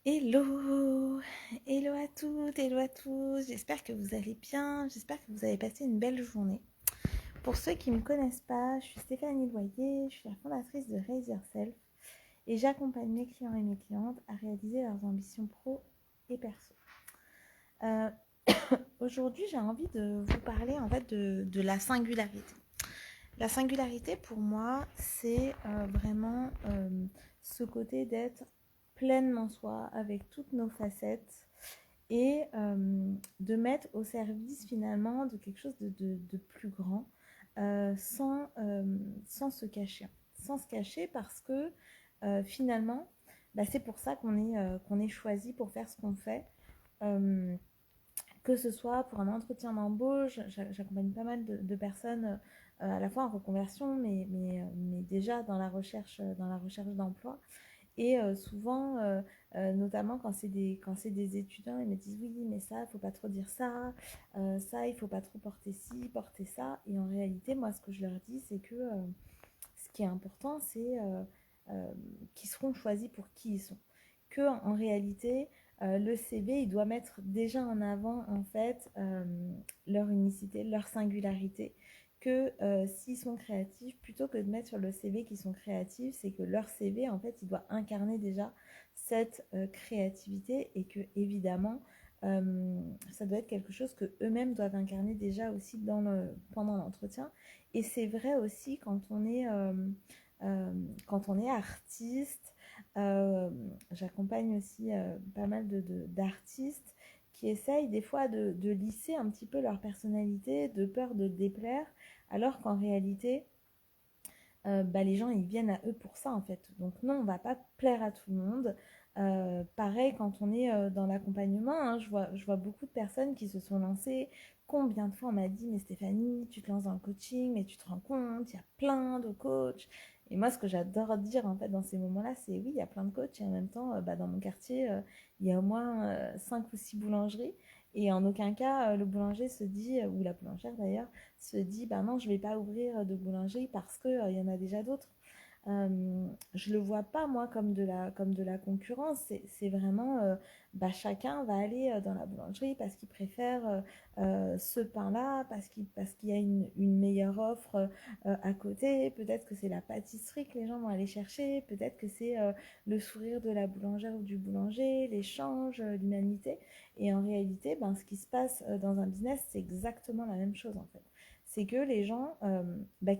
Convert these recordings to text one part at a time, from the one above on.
Hello, hello à toutes, hello à tous. J'espère que vous allez bien, j'espère que vous avez passé une belle journée. Pour ceux qui ne me connaissent pas, je suis Stéphanie Loyer, je suis la fondatrice de Raise Yourself et j'accompagne mes clients et mes clientes à réaliser leurs ambitions pro et perso. Euh, Aujourd'hui, j'ai envie de vous parler en fait de la singularité. La singularité pour moi, c'est vraiment ce côté d'être pleinement soi avec toutes nos facettes et de mettre au service finalement de quelque chose de plus grand sans se cacher. Sans se cacher parce que finalement, c'est pour ça qu'on est choisi pour faire ce qu'on fait. Euh, que ce soit pour un entretien d'embauche, j'accompagne pas mal de personnes à la fois en reconversion, mais déjà dans la recherche d'emploi. Et souvent, notamment quand c'est des étudiants, ils me disent oui, mais ça, il faut pas trop dire ça, ça, il faut pas trop porter ci, porter ça. Et en réalité, moi, ce que je leur dis, c'est que ce qui est important, c'est qu'ils seront choisis pour qui ils sont. Que en réalité, le CV, il doit mettre déjà en avant en fait leur unicité, leur singularité. Que s'ils sont créatifs, plutôt que de mettre sur le CV qu'ils sont créatifs, c'est que leur CV, en fait, il doit incarner déjà cette créativité et que évidemment, ça doit être quelque chose que eux-mêmes doivent incarner déjà aussi pendant l'entretien. Et c'est vrai aussi quand on est artiste. J'accompagne aussi pas mal d'artistes qui essayent des fois de lisser un petit peu leur personnalité, de peur de déplaire, alors qu'en réalité, les gens ils viennent à eux pour ça en fait. Donc non, on va pas plaire à tout le monde. Pareil quand on est dans l'accompagnement, hein, je vois beaucoup de personnes qui se sont lancées. Combien de fois on m'a dit mais Stéphanie, tu te lances dans le coaching, mais tu te rends compte, il y a plein de coachs. Et moi ce que j'adore dire en fait dans ces moments-là, c'est oui, il y a plein de coachs et en même temps, dans mon quartier, il y a au moins 5 ou 6 boulangeries. Et en aucun cas, le boulanger se dit, ou la boulangère d'ailleurs, se dit bah non, je vais pas ouvrir de boulangerie parce que il y en a déjà d'autres. Je le vois pas moi comme de la concurrence. C'est vraiment chacun va aller dans la boulangerie parce qu'il préfère ce pain-là, parce qu'il y a une meilleure offre à côté. Peut-être que c'est la pâtisserie que les gens vont aller chercher. Peut-être que c'est le sourire de la boulangère ou du boulanger, l'échange, l'humanité. Et en réalité, ce qui se passe dans un business, c'est exactement la même chose en fait. C'est que les gens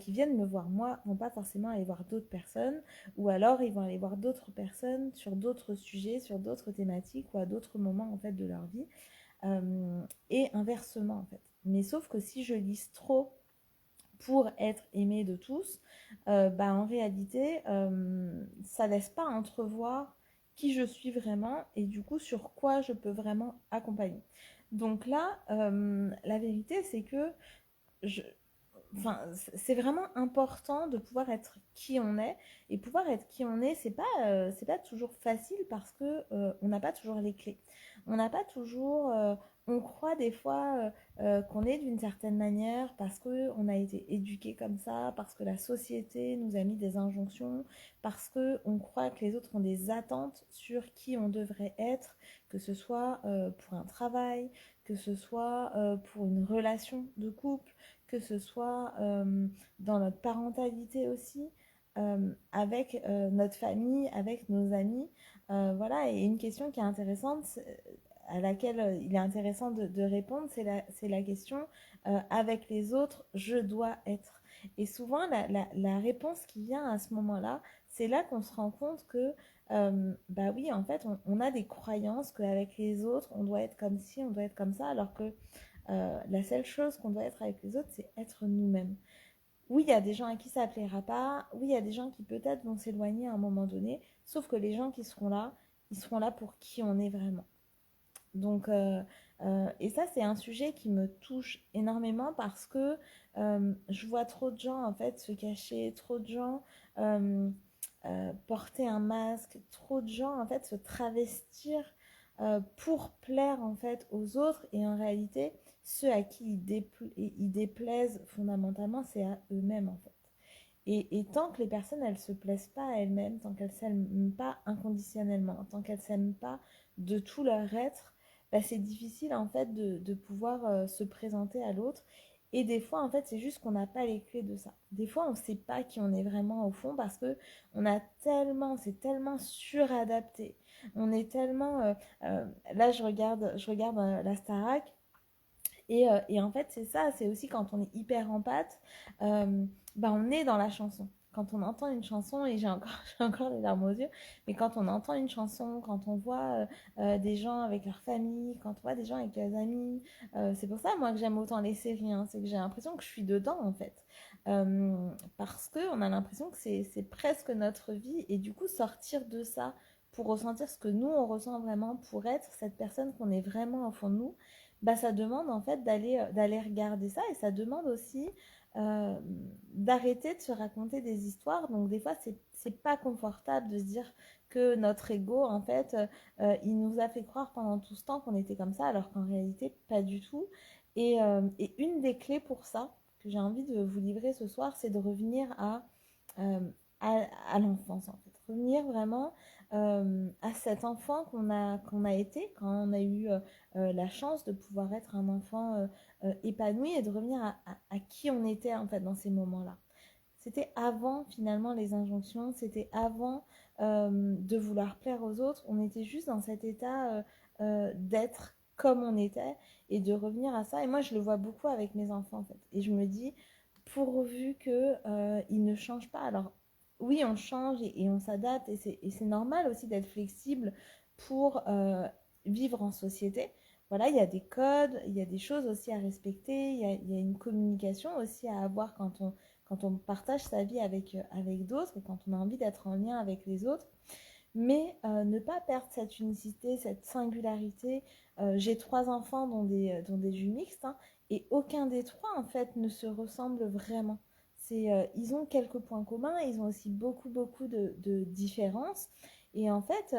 qui viennent me voir moi vont pas forcément aller voir d'autres personnes, ou alors ils vont aller voir d'autres personnes sur d'autres sujets, sur d'autres thématiques ou à d'autres moments en fait de leur vie, et inversement en fait. Mais sauf que si je lise trop pour être aimé de tous, en réalité, ça laisse pas entrevoir qui je suis vraiment et du coup sur quoi je peux vraiment accompagner. Donc là, la vérité, c'est que je, enfin, c'est vraiment important de pouvoir être qui on est. Et pouvoir être qui on est, c'est pas toujours facile parce que on n'a pas toujours les clés. On n'a pas toujours. On croit des fois qu'on est d'une certaine manière parce qu'on a été éduqué comme ça, parce que la société nous a mis des injonctions, parce qu'on croit que les autres ont des attentes sur qui on devrait être, que ce soit pour un travail, que ce soit pour une relation de couple, que ce soit dans notre parentalité aussi, avec notre famille, avec nos amis. Voilà, et une question qui est intéressante, à laquelle il est intéressant de répondre, c'est la question avec les autres, je dois être. Et souvent, la réponse qui vient à ce moment-là, c'est là qu'on se rend compte que, oui, en fait, on a des croyances qu'avec les autres, on doit être comme ci, on doit être comme ça, alors que la seule chose qu'on doit être avec les autres, c'est être nous-mêmes. Oui, il y a des gens à qui ça ne plaira pas. Oui, il y a des gens qui peut-être vont s'éloigner à un moment donné. Sauf que les gens qui seront là, ils seront là pour qui on est vraiment. Donc, et ça, c'est un sujet qui me touche énormément parce que je vois trop de gens en fait se cacher, trop de gens porter un masque, trop de gens en fait se travestir pour plaire en fait aux autres et en réalité, ceux à qui ils déplaisent fondamentalement, c'est à eux-mêmes en fait. Et tant que les personnes, elles se plaisent pas à elles-mêmes, tant qu'elles s'aiment pas inconditionnellement, tant qu'elles s'aiment pas de tout leur être, bah, c'est difficile en fait de pouvoir se présenter à l'autre. Et des fois, en fait, c'est juste qu'on n'a pas les clés de ça. Des fois, on ne sait pas qui on est vraiment au fond parce que c'est tellement suradapté. On est tellement. Là, je regarde la Starac. Et en fait, c'est ça, c'est aussi quand on est hyper empathe, bah on est dans la chanson. Quand on entend une chanson, et j'ai encore les larmes aux yeux, mais quand on entend une chanson, quand on voit des gens avec leur famille, quand on voit des gens avec leurs amis, c'est pour ça, moi, que j'aime autant les séries, hein, c'est que j'ai l'impression que je suis dedans, en fait. Parce qu'on a l'impression que c'est presque notre vie, et du coup, sortir de ça pour ressentir ce que nous, on ressent vraiment, pour être cette personne qu'on est vraiment au fond de nous, bah, ça demande en fait d'aller regarder ça et ça demande aussi euh, d'arrêter de se raconter des histoires. Donc des fois, c'est pas confortable de se dire que notre ego, en fait, il nous a fait croire pendant tout ce temps qu'on était comme ça, alors qu'en réalité, pas du tout. Et une des clés pour ça, que j'ai envie de vous livrer ce soir, c'est de revenir euh, à l'enfance, en fait. Revenir vraiment à cet enfant qu'on a été quand on a eu la chance de pouvoir être un enfant épanoui et de revenir à qui on était en fait dans ces moments-là. C'était avant finalement les injonctions, c'était avant de vouloir plaire aux autres, on était juste dans cet état d'être comme on était et de revenir à ça. Et moi je le vois beaucoup avec mes enfants en fait. Et je me dis, pourvu qu'ils ne changent pas. Alors oui, on change et on s'adapte et c'est normal aussi d'être flexible pour vivre en société. Voilà, il y a des codes, il y a des choses aussi à respecter, il y a une communication aussi à avoir quand on partage sa vie avec d'autres et quand on a envie d'être en lien avec les autres. Mais ne pas perdre cette unicité, cette singularité. J'ai 3 enfants dont des jumeaux mixtes, hein, et aucun des trois en fait ne se ressemble vraiment. Ils ont quelques points communs, ils ont aussi beaucoup beaucoup de différences. Et en fait,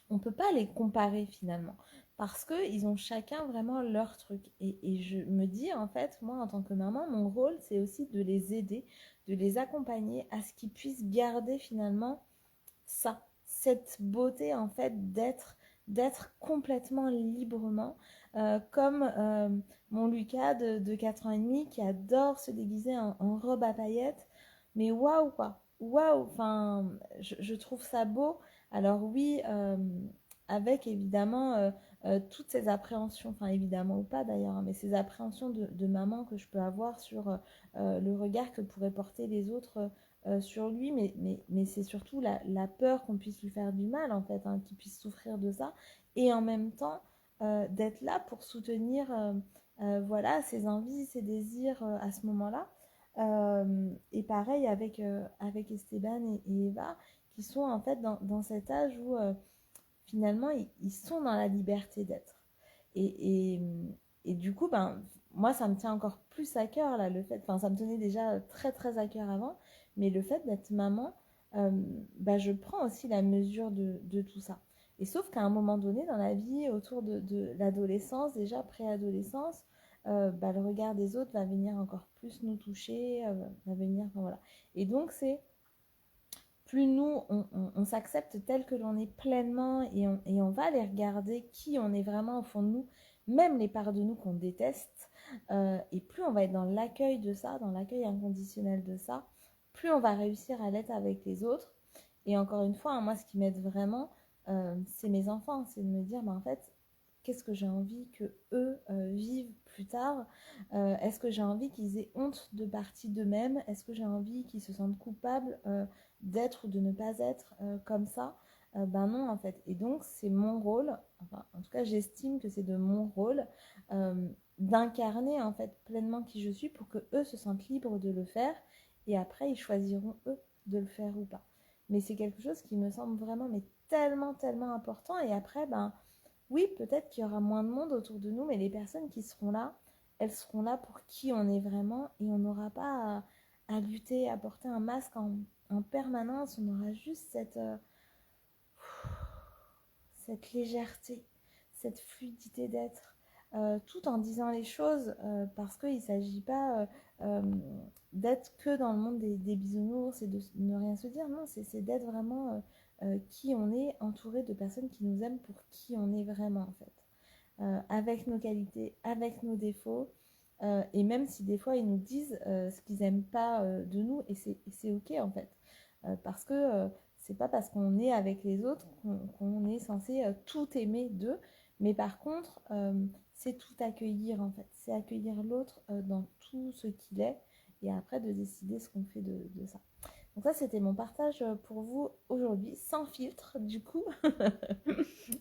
on ne peut pas les comparer finalement parce qu'ils ont chacun vraiment leur truc. Et je me dis, en fait, moi, en tant que maman, mon rôle, c'est aussi de les aider, de les accompagner à ce qu'ils puissent garder finalement ça, cette beauté, en fait, d'être complètement librement, comme mon Lucas de 4 ans et demi qui adore se déguiser en robe à paillettes. Mais waouh, quoi! Waouh! Enfin, je trouve ça beau. Alors oui, avec évidemment toutes ces appréhensions, enfin évidemment ou pas d'ailleurs, hein, mais ces appréhensions de maman que je peux avoir sur le regard que pourraient porter les autres sur lui, mais c'est surtout la peur qu'on puisse lui faire du mal, en fait, hein, qu'il puisse souffrir de ça, et en même temps d'être là pour soutenir voilà, ses envies, ses désirs à ce moment-là. Et pareil avec Esteban et Eva, qui sont en fait dans cet âge où finalement ils sont dans la liberté d'être. Et, et, et du coup, ben, moi, ça me tient encore plus à cœur, là, le fait, enfin, ça me tenait déjà très, très à cœur avant, mais le fait d'être maman, bah, je prends aussi la mesure de tout ça. Et sauf qu'à un moment donné dans la vie, autour de l'adolescence, déjà préadolescence, bah, le regard des autres va venir encore plus nous toucher, va venir, enfin, voilà. Et donc, c'est plus nous, on s'accepte tel que l'on est pleinement et on va aller regarder qui on est vraiment au fond de nous, même les parts de nous qu'on déteste, et plus on va être dans l'accueil de ça, dans l'accueil inconditionnel de ça, plus on va réussir à l'être avec les autres. Et encore une fois, hein, moi, ce qui m'aide vraiment, c'est mes enfants, c'est de me dire, bah, en fait, qu'est-ce que j'ai envie que eux vivent plus tard. Est-ce que j'ai envie qu'ils aient honte de partie d'eux-mêmes? Est-ce que j'ai envie qu'ils se sentent coupables d'être ou de ne pas être comme ça? Ben non, en fait. Et donc, c'est mon rôle, enfin, en tout cas, j'estime que c'est de mon rôle euh, d'incarner en fait pleinement qui je suis pour que eux se sentent libres de le faire. Et après, ils choisiront eux de le faire ou pas. Mais c'est quelque chose qui me semble vraiment mais tellement, tellement important. Et après, ben oui, peut-être qu'il y aura moins de monde autour de nous, mais les personnes qui seront là, elles seront là pour qui on est vraiment et on n'aura pas à lutter, à porter un masque en permanence. On aura juste cette légèreté, cette fluidité d'être. tout en disant les choses, parce qu'il ne s'agit pas d'être que dans le monde des bisounours et de ne rien se dire. Non, c'est d'être vraiment qui on est, entouré de personnes qui nous aiment pour qui on est vraiment en fait. Avec nos qualités, avec nos défauts. Et même si des fois ils nous disent ce qu'ils n'aiment pas de nous, et c'est ok en fait. Parce que c'est pas parce qu'on est avec les autres qu'on est censé tout aimer d'eux, mais par contre, c'est tout accueillir en fait. C'est accueillir l'autre dans tout ce qu'il est, et après de décider ce qu'on fait de ça. Donc ça, c'était mon partage pour vous aujourd'hui, sans filtre du coup.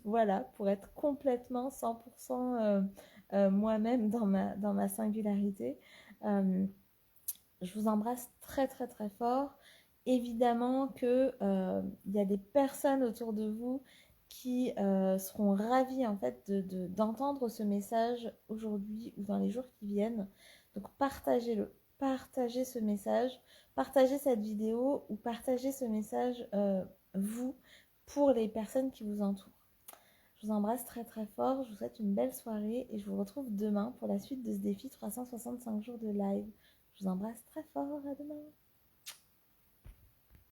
Voilà, pour être complètement 100% moi-même dans ma singularité. Euh, je vous embrasse très très très fort. Évidemment que y a des personnes autour de vous qui seront ravies en fait d'entendre ce message aujourd'hui ou dans les jours qui viennent. Donc partagez-le, partagez ce message, partagez cette vidéo ou partagez ce message vous pour les personnes qui vous entourent. Je vous embrasse très très fort, je vous souhaite une belle soirée et je vous retrouve demain pour la suite de ce défi 365 jours de live. Je vous embrasse très fort, à demain.